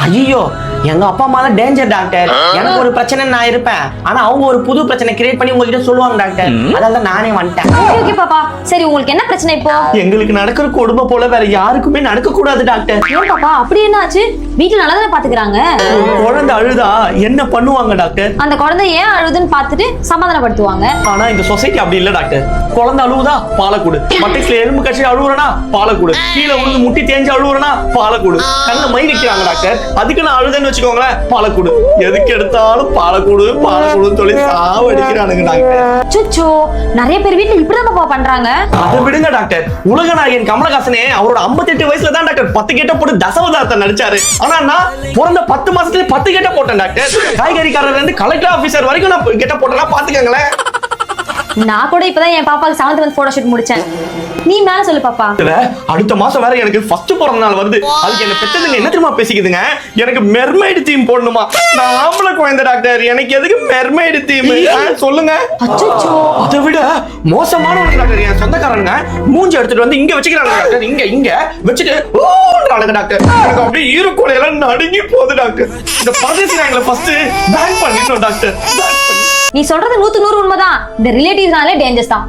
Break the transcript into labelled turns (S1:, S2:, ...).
S1: ஐயோ, எங்க அப்பா அம்மா டேஞ்சர் டாக்டர். எனக்கு ஒரு பிரச்சனை நான் இருப்பேன், ஆனா அவங்க ஒரு புது பிரச்சனை கிரியேட் பண்ணி உங்ககிட்ட சொல்லுவாங்க டாக்டர். அதான் நானே வந்துட்டேன்.
S2: ஓகே பாப்பா, சரி உங்களுக்கு என்ன பிரச்சனை இப்போ?
S1: எங்களுக்கு நடக்கிற கொடுமை போல வேற யாருக்குமே நடக்க கூடாது டாக்டர்.
S2: ஏன் பாப்பா அப்படி என்ன ஆச்சு? வீட்டுல நல்லா தானே பாத்துக்கிறாங்க.
S1: குழந்தை அழுதா என்ன பண்ணுவாங்க டாக்டர்?
S2: அந்த குழந்தை ஏன் அழுதுன்னு பார்த்துட்டு சமாதானப்படுத்துவாங்க.
S1: ஆனா இந்த சொசைட்டி அப்படி இல்ல டாக்டர். குழந்தை அழுவுதா பாலை கொடு, மட்டைக்குள்ள எலும்பு கட்சி அழுவுறனா பாலை கொடு, கீழே விழுந்து முட்டி தேஞ்சு அழுவுறனா பாலை கொடு, கண்ணை மை வைக்கிறாங்க டாக்டர். அதுக்கு நான் அழுதுன்னு வச்சுக்கோங்களேன், பாலை கொடு. எதுக்கு எடுத்தாலும் பாலை கொடு பாலை கொடுன்னு சொல்லி சாவடிக்கிறானுங்க டாக்டர்.
S2: சுச்சோ, நிறைய பேர் வீட்டுல இப்படிதான் பாப்பா பண்றாங்க.
S1: அதை விடுங்க டாக்டர். உலக நாயகன் கமலஹாசனே அவரோட 58 வயசுல தான் டாக்டர் 10 கேட்ட போட்டு தசவதாரத்தை நடிச்சாரு. ஆனா நான் பிறந்த 10 மாசத்துல 10 கேட்ட போட்டேன் டாக்டர். காய்கறிக்காரர்ல இருந்து கலெக்டர் ஆபீசர் வரைக்கும் நான் கேட்ட போட்டேன்னா பாத்துக்கங்களேன்.
S2: நான் கூட இப்பதான் என் பாப்பாக்கு 7th month போட்டோ ஷூட் முடிச்சேன். நீ மேல சொல்லு பாப்பா.
S1: அடுத்த மாசம் வேற எனக்கு ஃபர்ஸ்ட் பிறந்த நாள் வருது. அதுக்கு என்ன பெத்ததுங்க என்ன தெரியுமா பேசிக்குதுங்க, எனக்கு மெர்மைடு தீம் போடணுமா. நான் ஆம்பளை குழந்தை டாக்டர், எனக்கு எதுக்கு மெர்மைடு தீம் சொல்லுங்க.
S2: அச்சச்சோ,
S1: அதை விட மோசமான டாக்டர் என் சொந்தக்காரங்க மூஞ்சி எடுத்துட்டு வந்து இங்க வச்சுக்கிறாங்க டாக்டர். இங்க வச்சுட்டு ஓன்றாங்க டாக்டர். எனக்கு அப்படியே ஈரக்கோலையெல்லாம் நடுங்கி போகுது டாக்டர். இந்த பரதேசி நாங்களை ஃபர்ஸ்ட் பேன் பண்ணிட்டோம் டாக்டர்.
S2: நீ சொல்றது 100% உண்மைதான். இந்த ரிலேட்டிவ்ஸ்னாலே டேஞ்சர்ஸ் தான்.